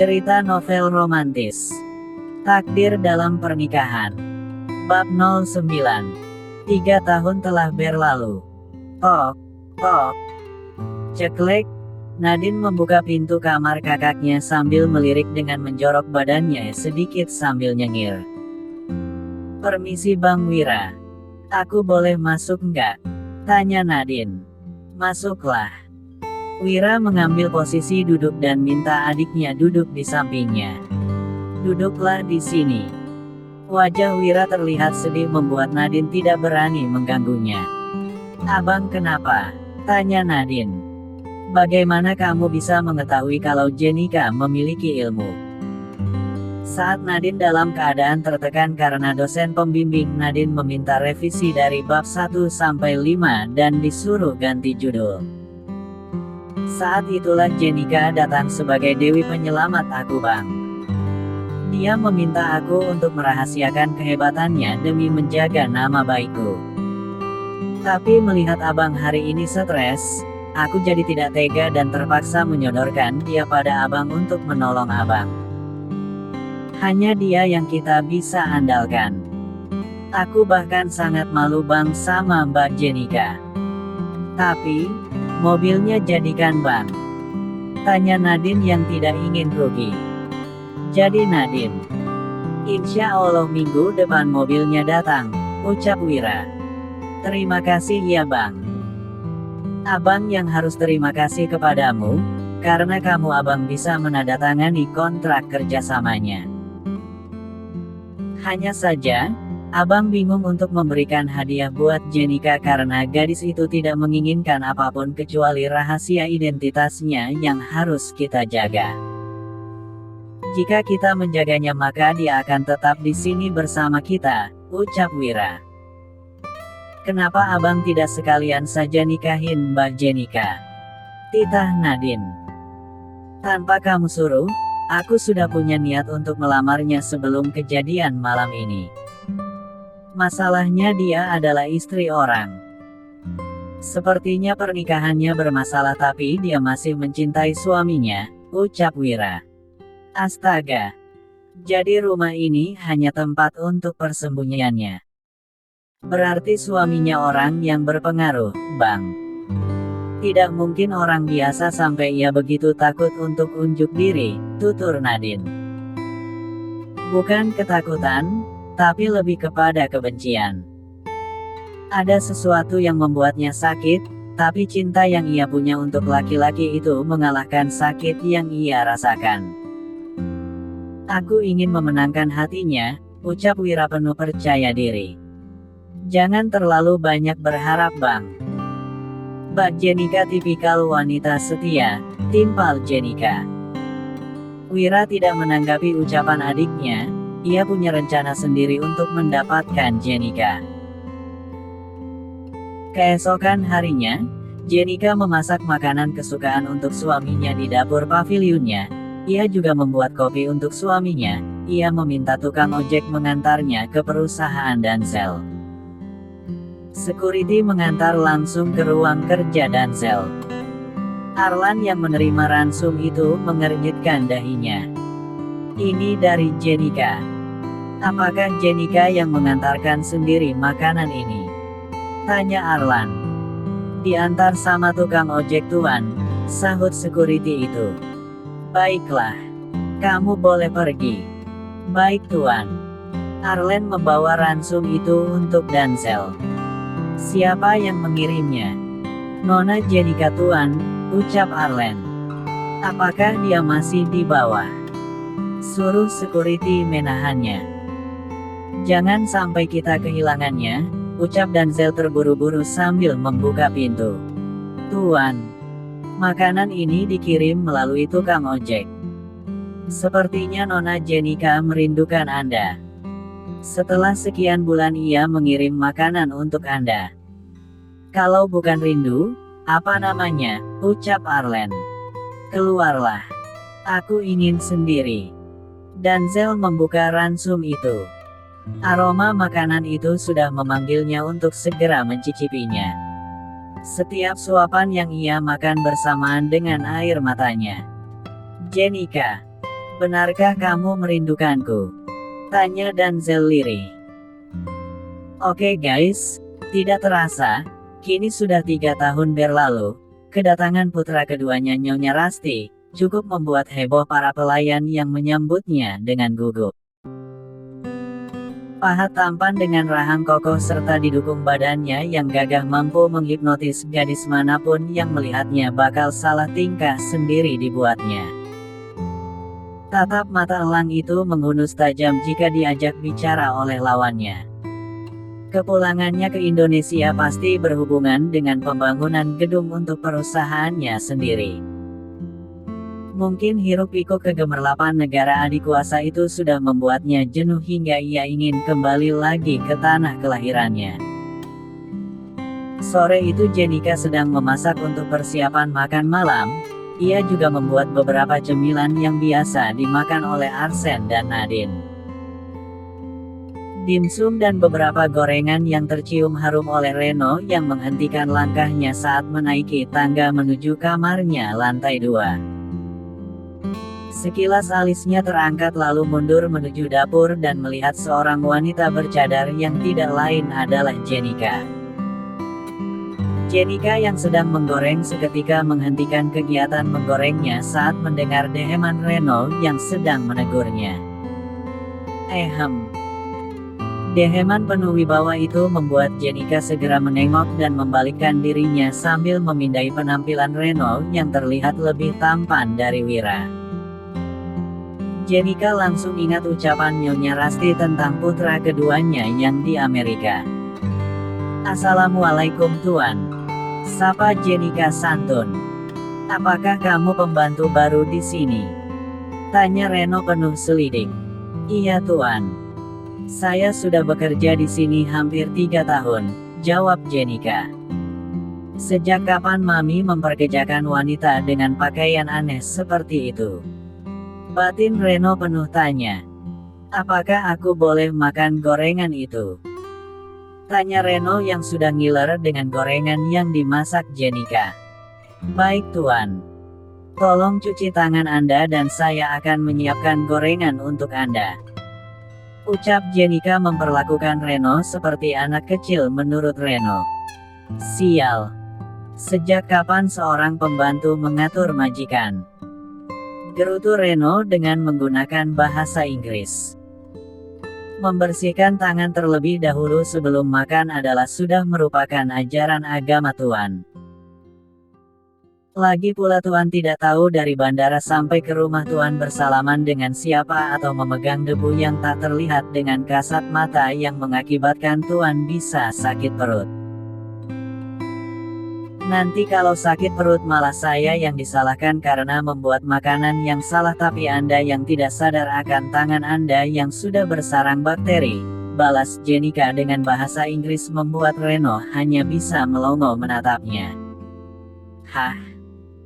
Cerita novel romantis. Takdir dalam pernikahan. Bab 09. 3 tahun telah berlalu. Tok, tok. Ceklek. Nadine membuka pintu kamar kakaknya sambil melirik dengan menjorok badannya sedikit sambil nyengir. "Permisi Bang Wira. Aku boleh masuk nggak?" tanya Nadine. "Masuklah." Wira mengambil posisi duduk dan minta adiknya duduk di sampingnya. "Duduklah di sini." Wajah Wira terlihat sedih membuat Nadine tidak berani mengganggunya. "Abang kenapa?" tanya Nadine. "Bagaimana kamu bisa mengetahui kalau Jenika memiliki ilmu?" Saat Nadine dalam keadaan tertekan karena dosen pembimbing, Nadine meminta revisi dari bab 1 sampai 5 dan disuruh ganti judul. Saat itulah Jenika datang sebagai dewi penyelamat aku Bang. Dia meminta aku untuk merahasiakan kehebatannya demi menjaga nama baikku. Tapi melihat abang hari ini stres, aku jadi tidak tega dan terpaksa menyodorkan dia pada abang untuk menolong abang. Hanya dia yang kita bisa andalkan. Aku bahkan sangat malu Bang sama Mbak Jenika. "Tapi, mobilnya jadikan Bang?" tanya Nadine yang tidak ingin rugi. "Jadi Nadine. Insya Allah minggu depan mobilnya datang," ucap Wira. "Terima kasih ya Bang." "Abang yang harus terima kasih kepadamu, karena kamu abang bisa menandatangani kontrak kerjasamanya. Hanya saja, abang bingung untuk memberikan hadiah buat Jenika karena gadis itu tidak menginginkan apapun kecuali rahasia identitasnya yang harus kita jaga. Jika kita menjaganya maka dia akan tetap di sini bersama kita," ucap Wira. "Kenapa abang tidak sekalian saja nikahin Mbak Jenika?" titah Nadine. "Tanpa kamu suruh, aku sudah punya niat untuk melamarnya sebelum kejadian malam ini. Masalahnya dia adalah istri orang. Sepertinya pernikahannya bermasalah tapi dia masih mencintai suaminya," ucap Wira. "Astaga. Jadi rumah ini hanya tempat untuk persembunyiannya. Berarti suaminya orang yang berpengaruh, Bang. Tidak mungkin orang biasa sampai ia begitu takut untuk unjuk diri," tutur Nadine. "Bukan ketakutan, tapi lebih kepada kebencian. Ada sesuatu yang membuatnya sakit, tapi cinta yang ia punya untuk laki-laki itu mengalahkan sakit yang ia rasakan. Aku ingin memenangkan hatinya," ucap Wira penuh percaya diri. "Jangan terlalu banyak berharap Bang. Mbak Jenika tipikal wanita setia," timpal Jenika. Wira tidak menanggapi ucapan adiknya, ia punya rencana sendiri untuk mendapatkan Jenika. Keesokan harinya, Jenika memasak makanan kesukaan untuk suaminya di dapur pavilionnya. Ia juga membuat kopi untuk suaminya. Ia meminta tukang ojek mengantarnya ke perusahaan Dansel. Security mengantar langsung ke ruang kerja Dansel. Arlan yang menerima ransum itu mengernyitkan dahinya. "Ini dari Jenika. Apakah Jenika yang mengantarkan sendiri makanan ini?" tanya Arlan. "Diantar sama tukang ojek Tuan," sahut security itu. "Baiklah. Kamu boleh pergi." "Baik Tuan." Arlan membawa ransum itu untuk Dansel. "Siapa yang mengirimnya?" "Nona Jenika Tuan," ucap Arlan. "Apakah dia masih di bawah?" Suruh security menahannya. "Jangan sampai kita kehilangannya," ucap Dansel terburu-buru sambil membuka pintu. "Tuan, makanan ini dikirim melalui tukang ojek. Sepertinya Nona Jenika merindukan Anda. Setelah sekian bulan ia mengirim makanan untuk Anda. Kalau bukan rindu, apa namanya?" ucap Arlan. "Keluarlah. Aku ingin sendiri." Dansel membuka ransum itu. Aroma makanan itu sudah memanggilnya untuk segera mencicipinya. Setiap suapan yang ia makan bersamaan dengan air matanya. "Jenika, Benarkah kamu merindukanku? Tanya Denzel lirih. Oke guys, tidak terasa, kini sudah 3 tahun berlalu, kedatangan putra keduanya Nyonya Rusty, cukup membuat heboh para pelayan yang menyambutnya dengan gugup. Pahat tampan dengan rahang kokoh serta didukung badannya yang gagah mampu menghipnotis gadis manapun yang melihatnya bakal salah tingkah sendiri dibuatnya. Tatap mata elang itu menghunus tajam jika diajak bicara oleh lawannya. Kepulangannya ke Indonesia pasti berhubungan dengan pembangunan gedung untuk perusahaannya sendiri. Mungkin hiruk-pikuk kegemerlapan negara adikuasa itu sudah membuatnya jenuh hingga ia ingin kembali lagi ke tanah kelahirannya. Sore itu Jenika sedang memasak untuk persiapan makan malam. Ia juga membuat beberapa cemilan yang biasa dimakan oleh Arsen dan Nadine. Dimsum dan beberapa gorengan yang tercium harum oleh Reno yang menghentikan langkahnya saat menaiki tangga menuju kamarnya lantai 2. Sekilas alisnya terangkat lalu mundur menuju dapur dan melihat seorang wanita bercadar yang tidak lain adalah Jenika. Jenika yang sedang menggoreng seketika menghentikan kegiatan menggorengnya saat mendengar deheman Reno yang sedang menegurnya. Deheman penuh wibawa itu membuat Jenika segera menengok dan membalikkan dirinya sambil memindai penampilan Reno yang terlihat lebih tampan dari Wira. Jenika langsung ingat ucapan Nyonya Rusty tentang putra keduanya yang di Amerika. "Assalamualaikum Tuan," sapa Jenika santun. "Apakah kamu pembantu baru di sini?" tanya Reno penuh selidik. "Iya Tuan. Saya sudah bekerja di sini hampir 3 tahun, jawab Jenika. "Sejak kapan Mami memperkejakan wanita dengan pakaian aneh seperti itu?" batin Reno penuh tanya. "Apakah aku boleh makan gorengan itu?" tanya Reno yang sudah ngiler dengan gorengan yang dimasak Jenika. "Baik Tuan. Tolong cuci tangan Anda dan saya akan menyiapkan gorengan untuk Anda," ucap Jenika memperlakukan Reno seperti anak kecil menurut Reno. "Sial. Sejak kapan seorang pembantu mengatur majikan?" gerutu Reno dengan menggunakan bahasa Inggris. Membersihkan tangan terlebih dahulu sebelum makan adalah sudah merupakan ajaran agama Tuan. Lagi pula Tuan tidak tahu dari bandara sampai ke rumah Tuan bersalaman dengan siapa atau memegang debu yang tak terlihat dengan kasat mata yang mengakibatkan Tuan bisa sakit perut. Nanti kalau sakit perut malah saya yang disalahkan karena membuat makanan yang salah tapi Anda yang tidak sadar akan tangan Anda yang sudah bersarang bakteri, balas Jenika dengan bahasa Inggris membuat Reno hanya bisa melongo menatapnya. "Hah?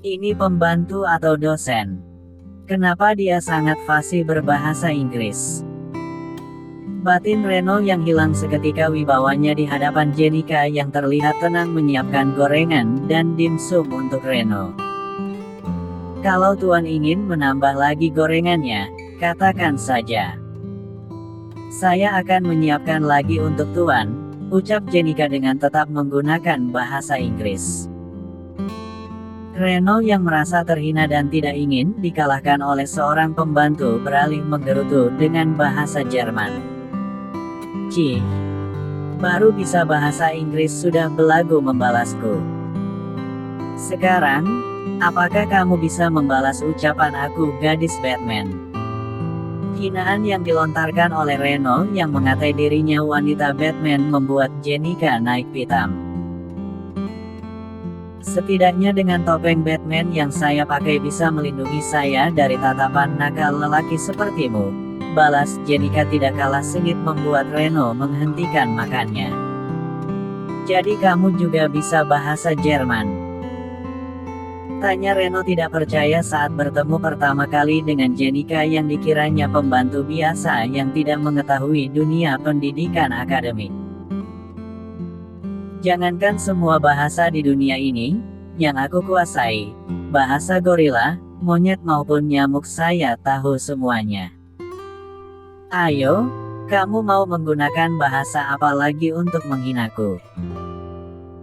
Ini pembantu atau dosen? Kenapa dia sangat fasih berbahasa Inggris?" batin Reno yang hilang seketika wibawanya di hadapan Jenika yang terlihat tenang menyiapkan gorengan dan dimsum untuk Reno. "Kalau Tuan ingin menambah lagi gorengannya, katakan saja. Saya akan menyiapkan lagi untuk Tuan," ucap Jenika dengan tetap menggunakan bahasa Inggris. Reno yang merasa terhina dan tidak ingin dikalahkan oleh seorang pembantu beralih menggerutu dengan bahasa Jerman. "Cih, baru bisa bahasa Inggris sudah belagu membalasku. Sekarang, apakah kamu bisa membalas ucapan aku gadis Batman?" Hinaan yang dilontarkan oleh Reno yang mengatai dirinya wanita Batman membuat Jenika naik pitam. "Setidaknya dengan topeng Batman yang saya pakai bisa melindungi saya dari tatapan nakal lelaki sepertimu," balas Jenika tidak kalah sengit membuat Reno menghentikan makannya. "Jadi kamu juga bisa bahasa Jerman?" tanya Reno tidak percaya saat bertemu pertama kali dengan Jenika yang dikiranya pembantu biasa yang tidak mengetahui dunia pendidikan akademik. "Jangankan semua bahasa di dunia ini, yang aku kuasai, bahasa gorila, Monyet maupun nyamuk saya tahu semuanya. Ayo, kamu mau menggunakan bahasa apa lagi untuk menghinaku?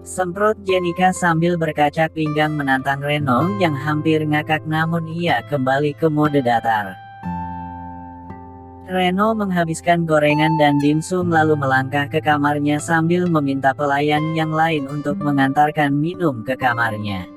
Semprot Jenika sambil berkacak pinggang menantang Reno yang hampir ngakak, namun ia kembali ke mode datar. Reno menghabiskan gorengan dan dimsum lalu melangkah ke kamarnya sambil meminta pelayan yang lain untuk mengantarkan minum ke kamarnya.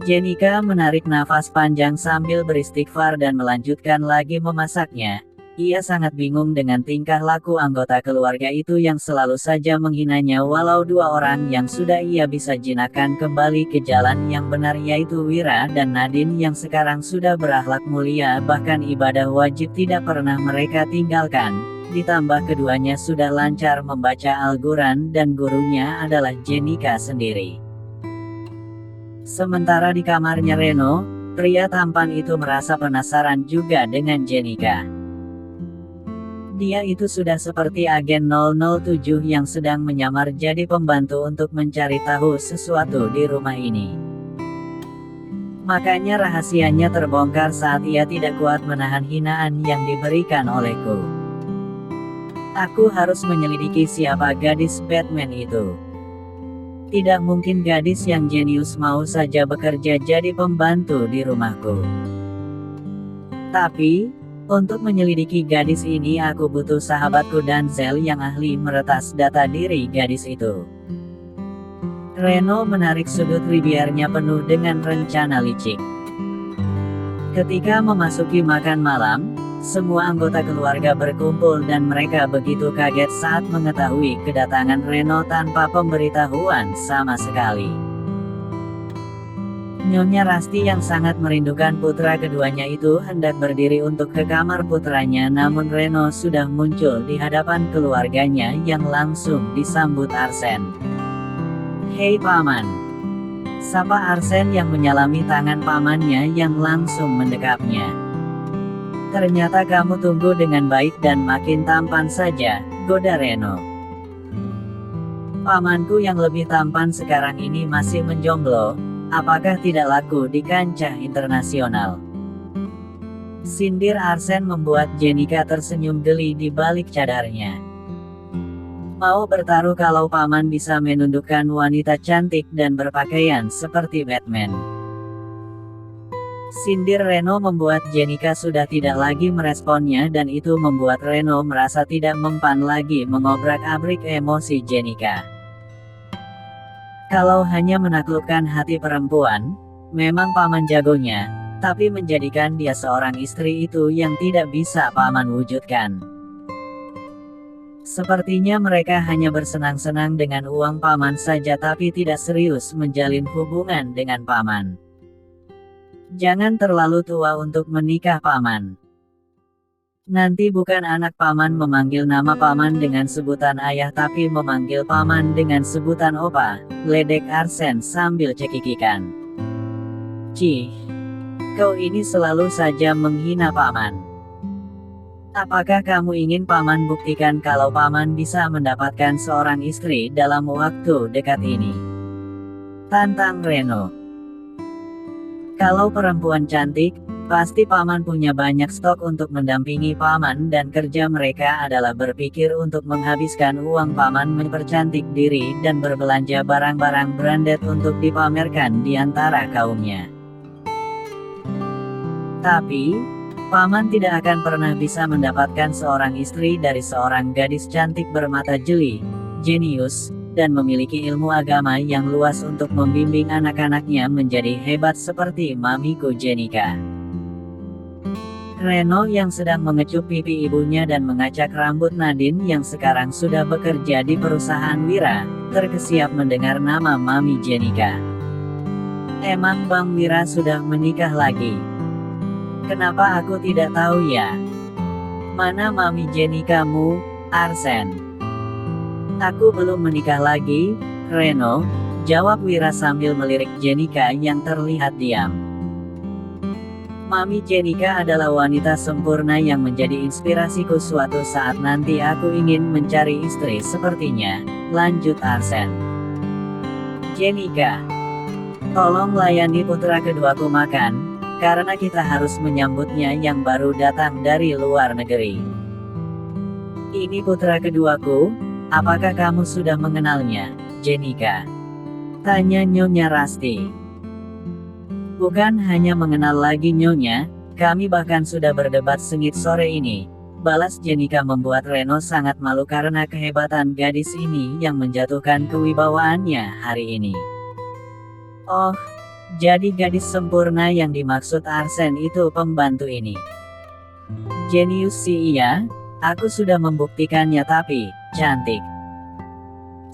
Jenika menarik nafas panjang sambil beristighfar dan melanjutkan lagi memasaknya. Ia sangat bingung dengan tingkah laku anggota keluarga itu yang selalu saja menghinanya, walau dua orang yang sudah ia bisa jinakkan kembali ke jalan yang benar, yaitu Wira dan Nadine yang sekarang sudah berakhlak mulia, bahkan ibadah wajib tidak pernah mereka tinggalkan. Ditambah keduanya sudah lancar membaca Al-Quran dan gurunya adalah Jenika sendiri. Sementara di kamarnya Reno, pria tampan itu merasa penasaran juga dengan Jenika. Dia itu sudah seperti agen 007 yang sedang menyamar jadi pembantu untuk mencari tahu sesuatu di rumah ini. Makanya rahasianya terbongkar saat ia tidak kuat menahan hinaan yang diberikan olehku. Aku harus menyelidiki siapa gadis Batman itu. Tidak mungkin gadis yang jenius mau saja bekerja jadi pembantu di rumahku. Tapi, untuk menyelidiki gadis ini aku butuh sahabatku Denzel yang ahli meretas data diri gadis itu. Reno menarik sudut bibirnya penuh dengan rencana licik. Ketika memasuki makan malam, semua anggota keluarga berkumpul dan mereka begitu kaget saat mengetahui kedatangan Reno tanpa pemberitahuan sama sekali. Nyonya Rasti yang sangat merindukan putra keduanya itu hendak berdiri untuk ke kamar putranya, namun Reno sudah muncul di hadapan keluarganya yang langsung disambut Arsen. "Hei Paman!" sapa Arsen yang menyalami tangan pamannya yang langsung mendekapnya. "Ternyata kamu tumbuh dengan baik dan makin tampan saja," goda Reno. "Pamanku yang lebih tampan sekarang ini masih menjomblo. Apakah tidak laku di kancah internasional?" Sindir Arsen membuat Jenika tersenyum geli di balik cadarnya. "Mau bertaruh kalau paman bisa menundukkan wanita cantik dan berpakaian seperti Batman?" Sindir Reno membuat Jenika sudah tidak lagi meresponnya, dan itu membuat Reno merasa tidak mempan lagi mengobrak-abrik emosi Jenika. Kalau hanya menaklukkan hati perempuan, memang paman jagonya, tapi menjadikan dia seorang istri itu yang tidak bisa paman wujudkan. Sepertinya mereka hanya bersenang-senang dengan uang paman saja tapi tidak serius menjalin hubungan dengan paman. "Jangan terlalu tua untuk menikah paman. Nanti bukan anak paman memanggil nama paman dengan sebutan ayah tapi memanggil paman dengan sebutan opa," ledek Arsen sambil cekikikan. "Cih, kau ini selalu saja menghina paman. Apakah kamu ingin paman buktikan kalau paman bisa mendapatkan seorang istri dalam waktu dekat ini?" tantang Reno. "Kalau perempuan cantik, pasti paman punya banyak stok untuk mendampingi paman, dan kerja mereka adalah berpikir untuk menghabiskan uang paman mempercantik diri dan berbelanja barang-barang branded untuk dipamerkan di antara kaumnya. Tapi, paman tidak akan pernah bisa mendapatkan seorang istri dari seorang gadis cantik bermata jeli, jenius, dan memiliki ilmu agama yang luas untuk membimbing anak-anaknya menjadi hebat seperti mamiku Jenika." Reno yang sedang mengecup pipi ibunya dan mengacak rambut Nadine yang sekarang sudah bekerja di perusahaan Wira, terkesiap mendengar nama Mami Jenika. "Emang Bang Wira sudah menikah lagi? Kenapa aku tidak tahu ya? Mana Mami Jenikamu, Arsen?" "Aku belum menikah lagi, Reno," jawab Wira sambil melirik Jenika yang terlihat diam. "Mami Jenika adalah wanita sempurna yang menjadi inspirasiku suatu saat nanti aku ingin mencari istri sepertinya," lanjut Arsen. "Jenika, Tolong layani putra keduaku makan, karena kita harus menyambutnya yang baru datang dari luar negeri. Ini putra keduaku, apakah kamu sudah mengenalnya, Jenika? Tanya Nyonya Rasti. Bukan hanya mengenal lagi Nyonya, kami bahkan sudah berdebat sengit sore ini. Balas Jenika membuat Reno sangat malu karena kehebatan gadis ini yang menjatuhkan kewibawaannya hari ini. Oh, jadi gadis sempurna yang dimaksud Arsen itu pembantu ini. Jenius sih iya, aku sudah membuktikannya tapi, cantik.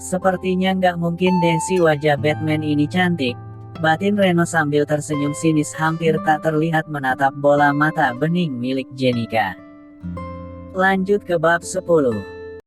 Sepertinya nggak mungkin deh si wajah Batman ini cantik. Batin Reno sambil tersenyum sinis hampir tak terlihat menatap bola mata bening milik Jenika. Lanjut ke bab 10.